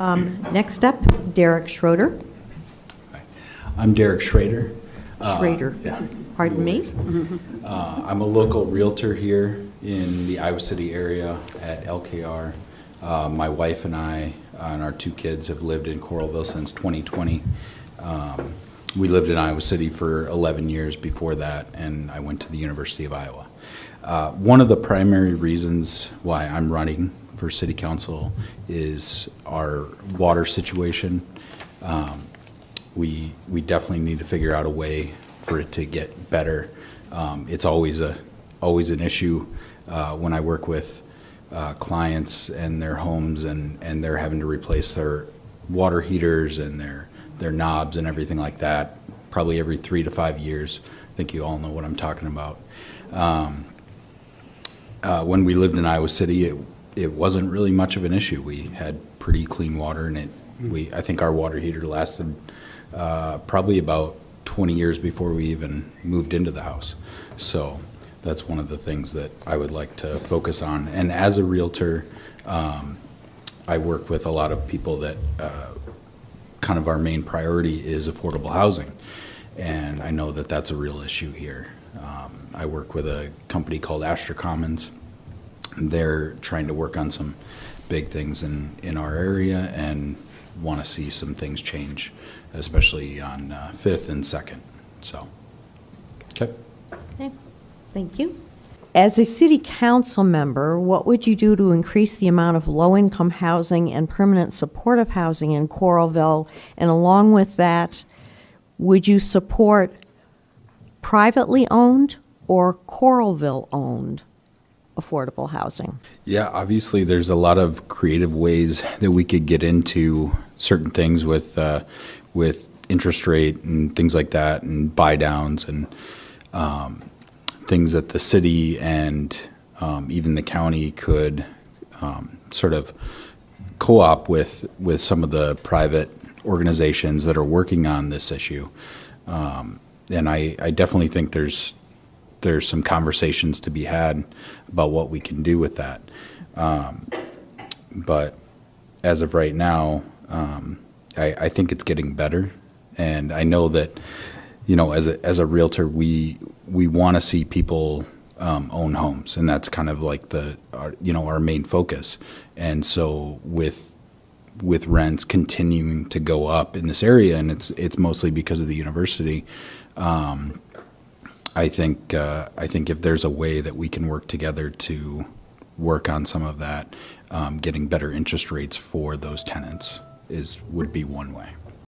Next up, Derick Schroeder. Hi. I'm Derick Schroeder. Schroeder. Yeah. Pardon me? I'm a local realtor here in the Iowa City area at LKR. My wife and I and our two kids have lived in Coralville since 2020. We lived in Iowa City for 11 years before that, and I went to the University of Iowa. One of the primary reasons why I'm running for City Council is our water situation. We definitely need to figure out a way for it to get better. It's always an issue when I work with clients and their homes, and they're having to replace their water heaters and their knobs and everything like that, probably every 3 to 5 years. I think you all know what I'm talking about. When we lived in Iowa City, it wasn't really much of an issue. We had pretty clean water, and I think our water heater lasted probably about 20 years before we even moved into the house. So that's one of the things that I would like to focus on. And as a realtor, I work with a lot of people that kind of our main priority is affordable housing. And I know that that's a real issue here. I work with a company called Astra Commons. They're trying to work on some big things in our area and want to see some things change, especially on 5th and 2nd. So, okay. Okay, thank you. As a city council member, what would you do to increase the amount of low-income housing and permanent supportive housing in Coralville? And along with that, would you support privately owned or Coralville-owned affordable housing? Yeah, obviously there's a lot of creative ways that we could get into certain things with interest rate and things like that, and buy downs and things that the city and even the county could sort of co-op with some of the private organizations that are working on this issue. And I definitely think there's some conversations to be had about what we can do with that. But as of right now, I think it's getting better. And I know that, you know, as a realtor, we want to see people own homes, and that's kind of like our main focus. And so with rents continuing to go up in this area, and it's mostly because of the university. I think if there's a way that we can work together to work on some of that, getting better interest rates for those tenants would be one way.